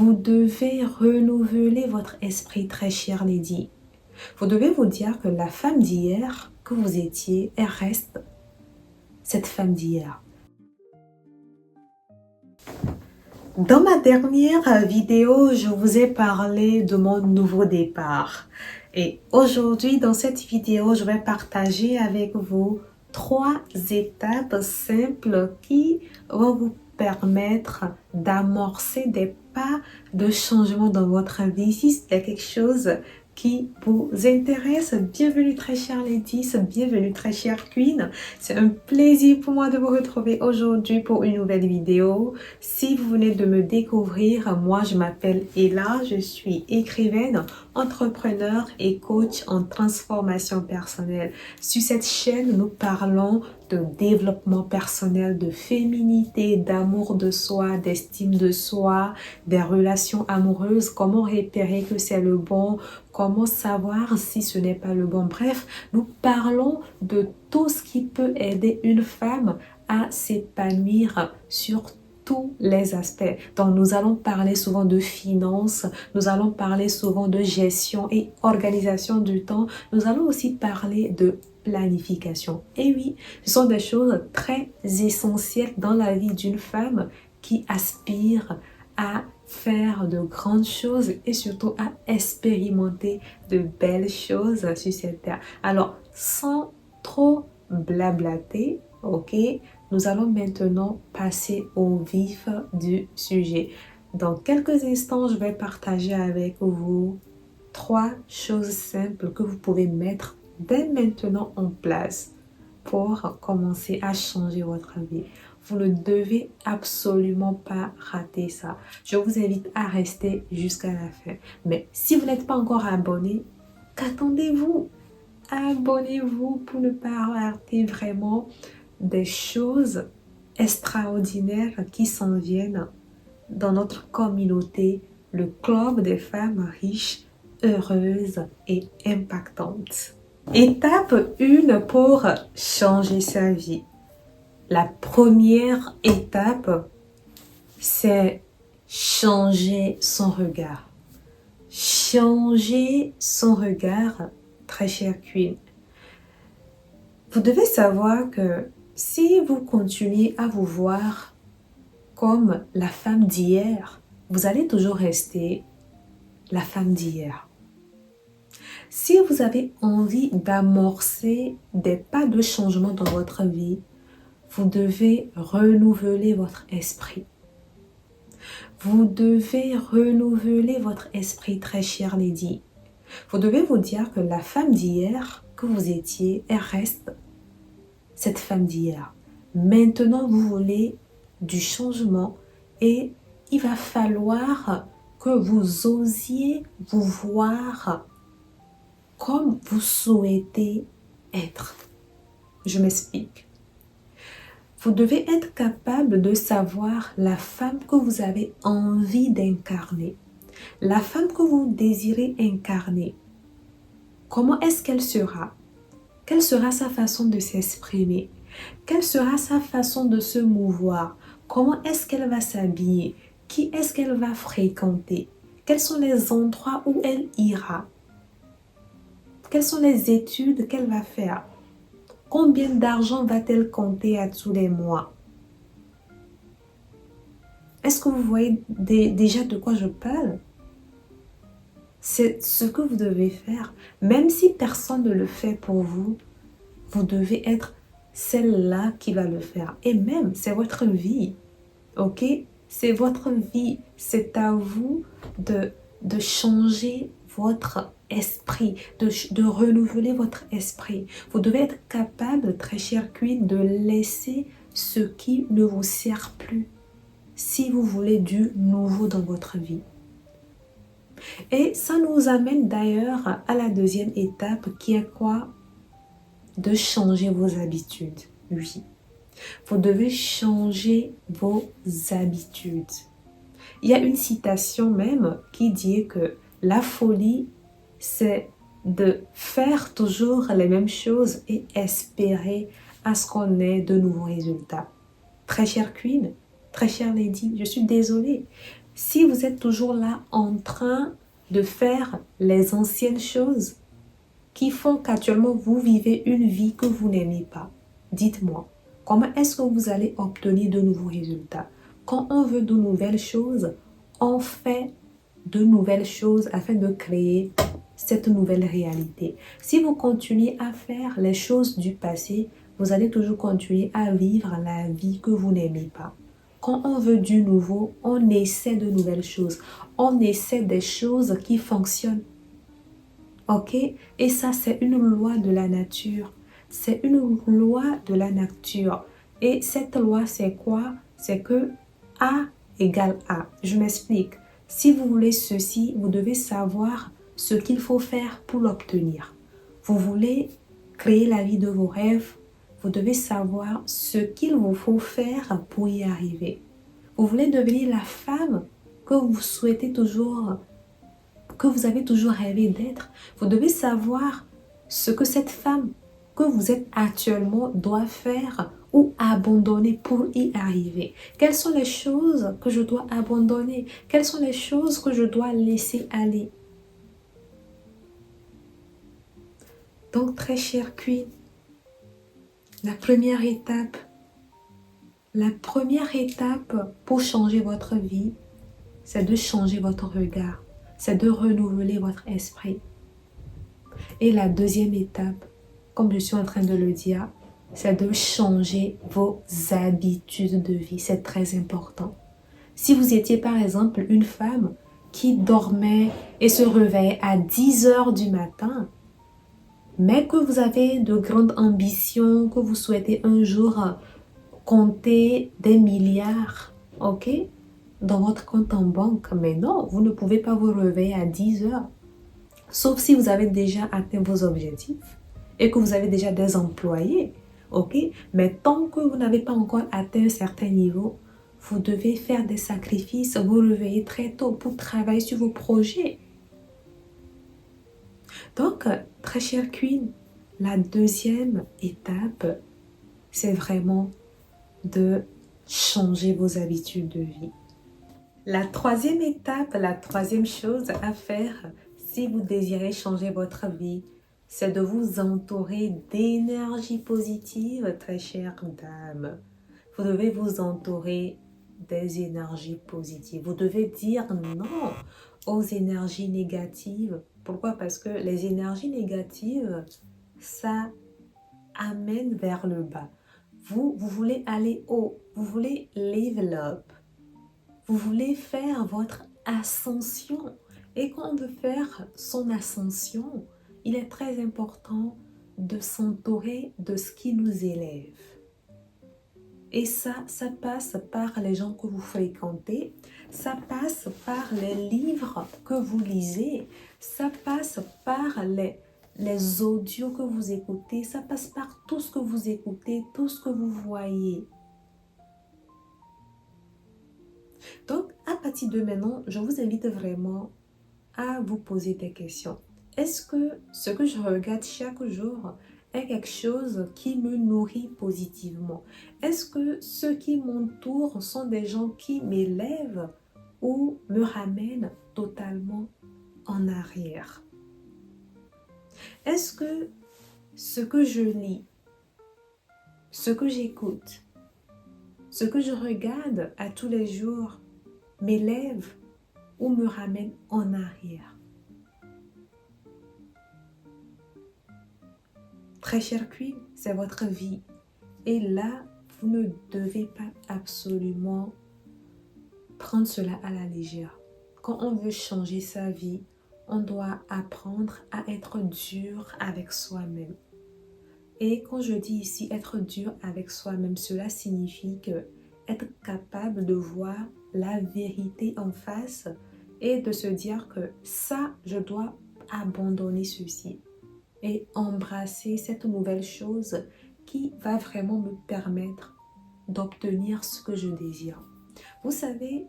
Vous devez renouveler votre esprit, très chère Lady. Vous devez vous dire que la femme d'hier que vous étiez, elle reste cette femme d'hier. Dans ma dernière vidéo, je vous ai parlé de mon nouveau départ. Et aujourd'hui, dans cette vidéo, je vais partager avec vous 3 étapes simples qui vont vous permettre d'amorcer des pas de changement dans votre vie. Si c'est quelque chose qui vous intéresse, bienvenue très chère Lady, bienvenue très chère Queen. C'est un plaisir pour moi de vous retrouver aujourd'hui pour une nouvelle vidéo. Si vous venez de me découvrir, moi je m'appelle Ella, je suis écrivaine, entrepreneur et coach en transformation personnelle. Sur cette chaîne, nous parlons de développement personnel, de féminité, d'amour de soi, d'estime de soi, des relations amoureuses, comment repérer que c'est le bon, comment savoir si ce n'est pas le bon. Bref, nous parlons de tout ce qui peut aider une femme à s'épanouir sur tous les aspects. Donc, nous allons parler souvent de finances, nous allons parler souvent de gestion et organisation du temps. Nous allons aussi parler de planification. Et oui, ce sont des choses très essentielles dans la vie d'une femme qui aspire à faire de grandes choses et surtout à expérimenter de belles choses sur cette terre. Alors, sans trop blablater, ok, nous allons maintenant passer au vif du sujet. Dans quelques instants, je vais partager avec vous 3 choses simples que vous pouvez mettre dès maintenant en place pour commencer à changer votre vie. Vous ne devez absolument pas rater ça. Je vous invite à rester jusqu'à la fin. Mais si vous n'êtes pas encore abonné, qu'attendez-vous? Abonnez-vous pour ne pas rater vraiment des choses extraordinaires qui s'en viennent dans notre communauté, le club des femmes riches, heureuses et impactantes. Étape 1 pour changer sa vie. La première étape, c'est changer son regard. Changer son regard, très chère Queen. Vous devez savoir que si vous continuez à vous voir comme la femme d'hier, vous allez toujours rester la femme d'hier. Si vous avez envie d'amorcer des pas de changement dans votre vie, vous devez renouveler votre esprit. Vous devez renouveler votre esprit, très chère Lady. Vous devez vous dire que la femme d'hier que vous étiez, elle reste cette femme d'hier. Maintenant, vous voulez du changement et il va falloir que vous osiez vous voir comme vous souhaitez être. Je m'explique. Vous devez être capable de savoir la femme que vous avez envie d'incarner, la femme que vous désirez incarner. Comment est-ce qu'elle sera? Quelle sera sa façon de s'exprimer? Quelle sera sa façon de se mouvoir? Comment est-ce qu'elle va s'habiller? Qui est-ce qu'elle va fréquenter? Quels sont les endroits où elle ira? Quelles sont les études qu'elle va faire? Combien d'argent va-t-elle compter à tous les mois? Est-ce que vous voyez déjà de quoi je parle? C'est ce que vous devez faire. Même si personne ne le fait pour vous, vous devez être celle-là qui va le faire. Et même, c'est votre vie. Ok? C'est votre vie. C'est à vous de changer votre esprit, de renouveler votre esprit. Vous devez être capable, très chère Queen, de laisser ce qui ne vous sert plus si vous voulez du nouveau dans votre vie. Et ça nous amène d'ailleurs à la deuxième étape qui est quoi? De changer vos habitudes. Oui, vous devez changer vos habitudes. Il y a une citation même qui dit que la folie, c'est de faire toujours les mêmes choses et espérer à ce qu'on ait de nouveaux résultats. Très chère Queen, très chère Lady, je suis désolée. Si vous êtes toujours là en train de faire les anciennes choses qui font qu'actuellement vous vivez une vie que vous n'aimez pas, dites-moi, comment est-ce que vous allez obtenir de nouveaux résultats? Quand on veut de nouvelles choses, on fait de nouvelles choses afin de créer cette nouvelle réalité. Si vous continuez à faire les choses du passé, vous allez toujours continuer à vivre la vie que vous n'aimez pas. Quand on veut du nouveau, on essaie de nouvelles choses. On essaie des choses qui fonctionnent. Ok? Et ça, c'est une loi de la nature. C'est une loi de la nature. Et cette loi, c'est quoi? C'est que A égale A. Je m'explique. Si vous voulez ceci, vous devez savoir ce qu'il faut faire pour l'obtenir. Vous voulez créer la vie de vos rêves, vous devez savoir ce qu'il vous faut faire pour y arriver. Vous voulez devenir la femme que vous souhaitez toujours, que vous avez toujours rêvé d'être. Vous devez savoir ce que cette femme que vous êtes actuellement doit faire ou abandonner pour y arriver. Quelles sont les choses que je dois abandonner? Quelles sont les choses que je dois laisser aller? Donc, très chère Queen, la première étape pour changer votre vie, c'est de changer votre regard, c'est de renouveler votre esprit. Et la deuxième étape, comme je suis en train de le dire, c'est de changer vos habitudes de vie. C'est très important. Si vous étiez par exemple une femme qui dormait et se réveillait à 10 heures du matin, mais que vous avez de grandes ambitions, que vous souhaitez un jour compter des milliards, ok, dans votre compte en banque, mais non, vous ne pouvez pas vous réveiller à 10 heures. Sauf si vous avez déjà atteint vos objectifs et que vous avez déjà des employés, ok? Mais tant que vous n'avez pas encore atteint un certain niveau, vous devez faire des sacrifices, vous réveiller très tôt pour travailler sur vos projets. Donc, très chère Queen, la deuxième étape, c'est vraiment de changer vos habitudes de vie. La troisième étape, la troisième chose à faire si vous désirez changer votre vie, c'est de vous entourer d'énergie positive, très chère dame. Vous devez vous entourer des énergies positives. Vous devez dire non aux énergies négatives. Pourquoi? Parce que les énergies négatives, ça amène vers le bas. Vous voulez aller haut, vous voulez level up. Vous voulez faire votre ascension. Et quand on veut faire son ascension, il est très important de s'entourer de ce qui nous élève. Et ça passe par les gens que vous fréquentez, ça passe par les livres que vous lisez, ça passe par les audios que vous écoutez, ça passe par tout ce que vous écoutez, tout ce que vous voyez. Donc, à partir de maintenant, je vous invite vraiment à vous poser des questions. Est-ce que ce que je regarde chaque jour est quelque chose qui me nourrit positivement? Est-ce que ceux qui m'entourent sont des gens qui m'élèvent ou me ramènent totalement en arrière? Est-ce que ce que je lis, ce que j'écoute, ce que je regarde à tous les jours m'élève ou me ramène en arrière? Très chère Queen, c'est votre vie. Et là, vous ne devez pas absolument prendre cela à la légère. Quand on veut changer sa vie, on doit apprendre à être dur avec soi-même. Et quand je dis ici être dur avec soi-même, cela signifie que être capable de voir la vérité en face et de se dire que ça, je dois abandonner ceci et embrasser cette nouvelle chose qui va vraiment me permettre d'obtenir ce que je désire. Vous savez,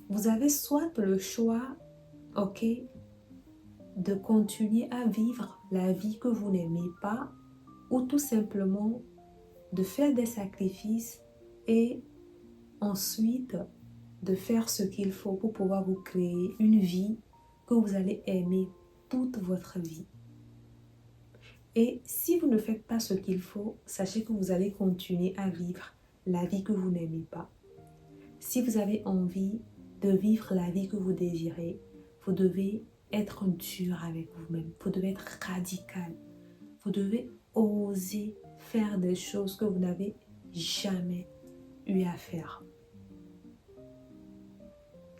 vous avez soit le choix, ok, de continuer à vivre la vie que vous n'aimez pas ou tout simplement de faire des sacrifices et ensuite de faire ce qu'il faut pour pouvoir vous créer une vie que vous allez aimer toute votre vie. Et si vous ne faites pas ce qu'il faut, sachez que vous allez continuer à vivre la vie que vous n'aimez pas. Si vous avez envie de vivre la vie que vous désirez, vous devez être dur avec vous-même. Vous devez être radical. Vous devez oser faire des choses que vous n'avez jamais eu à faire.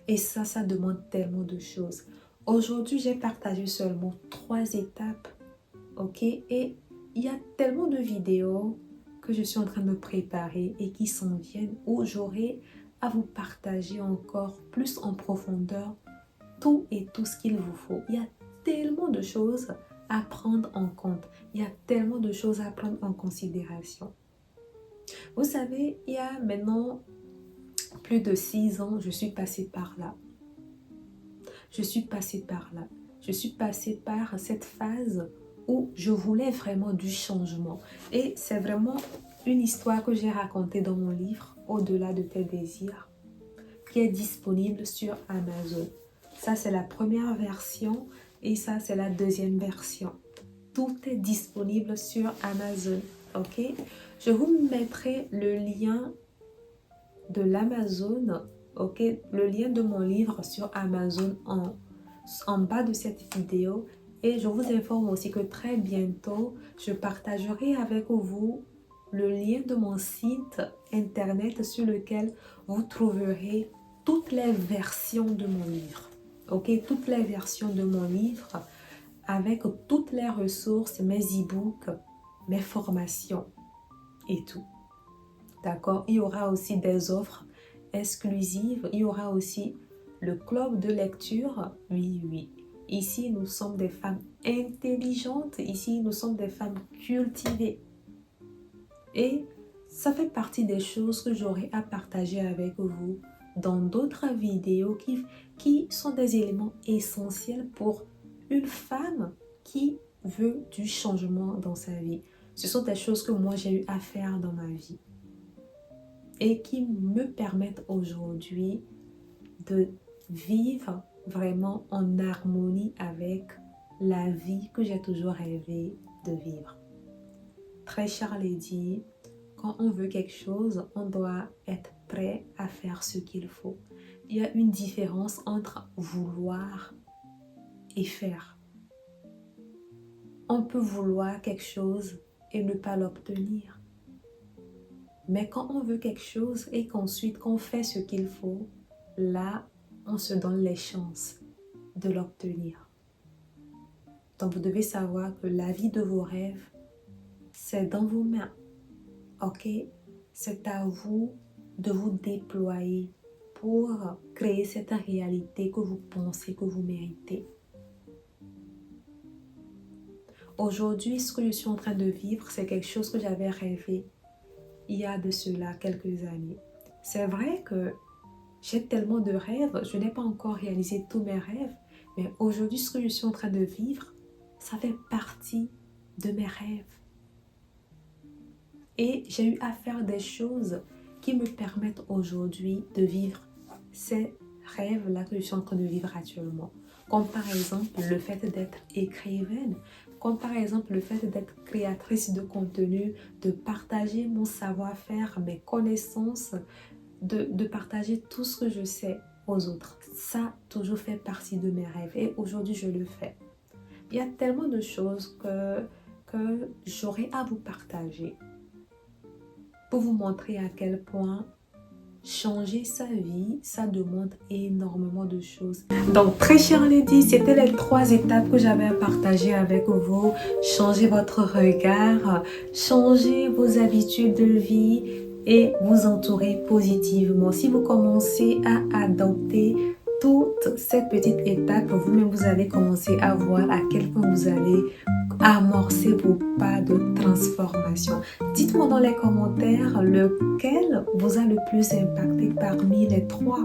Et ça demande tellement de choses. Aujourd'hui, j'ai partagé seulement 3 étapes. Ok? Et il y a tellement de vidéos que je suis en train de préparer et qui s'en viennent où j'aurai à vous partager encore plus en profondeur tout ce qu'il vous faut. Il y a tellement de choses à prendre en compte. Il y a tellement de choses à prendre en considération. Vous savez, il y a maintenant plus de 6 ans, je suis passée par là. Je suis passée par cette phase où je voulais vraiment du changement. Et c'est vraiment une histoire que j'ai racontée dans mon livre, Au-delà de tes désirs, qui est disponible sur Amazon. Ça, c'est la première version et ça, c'est la deuxième version. Tout est disponible sur Amazon, ok? Je vous mettrai le lien de l'Amazon, ok? Le lien de mon livre sur Amazon en bas de cette vidéo. Et je vous informe aussi que très bientôt, je partagerai avec vous le lien de mon site internet sur lequel vous trouverez toutes les versions de mon livre. Ok, toutes les versions de mon livre avec toutes les ressources, mes e-books, mes formations et tout. D'accord? Il y aura aussi des offres exclusives. Il y aura aussi le club de lecture. Oui. Ici, nous sommes des femmes intelligentes. Ici, nous sommes des femmes cultivées. Et ça fait partie des choses que j'aurai à partager avec vous dans d'autres vidéos qui sont des éléments essentiels pour une femme qui veut du changement dans sa vie. Ce sont des choses que moi j'ai eu à faire dans ma vie et qui me permettent aujourd'hui de vivre vraiment en harmonie avec la vie que j'ai toujours rêvé de vivre. Très cher Lady, quand on veut quelque chose, on doit être prêt à faire ce qu'il faut. Il y a une différence entre vouloir et faire. On peut vouloir quelque chose et ne pas l'obtenir. Mais quand on veut quelque chose et qu'ensuite qu'on fait ce qu'il faut, là, on se donne les chances de l'obtenir. Donc vous devez savoir que la vie de vos rêves, c'est dans vos mains. Ok? C'est à vous de vous déployer pour créer cette réalité que vous pensez que vous méritez. Aujourd'hui, ce que je suis en train de vivre, c'est quelque chose que j'avais rêvé il y a de cela quelques années. C'est vrai que j'ai tellement de rêves, je n'ai pas encore réalisé tous mes rêves, mais aujourd'hui, ce que je suis en train de vivre, ça fait partie de mes rêves. Et j'ai eu à faire des choses qui me permettent aujourd'hui de vivre ces rêves-là que je suis en train de vivre actuellement. Comme par exemple le fait d'être écrivaine, comme par exemple le fait d'être créatrice de contenu, de partager mon savoir-faire, mes connaissances, de partager tout ce que je sais aux autres. Ça a toujours fait partie de mes rêves et aujourd'hui je le fais. Il y a tellement de choses que j'aurais à vous partager pour vous montrer à quel point changer sa vie, ça demande énormément de choses. Donc, très chère Lady, c'était les 3 étapes que j'avais à partager avec vous. Changez votre regard, changez vos habitudes de vie et vous entourer positivement. Si vous commencez à adopter toutes ces petites étapes, vous-même vous allez commencer à voir à quel point vous allez amorcer vos pas de transformation. Dites-moi dans les commentaires lequel vous a le plus impacté parmi les 3.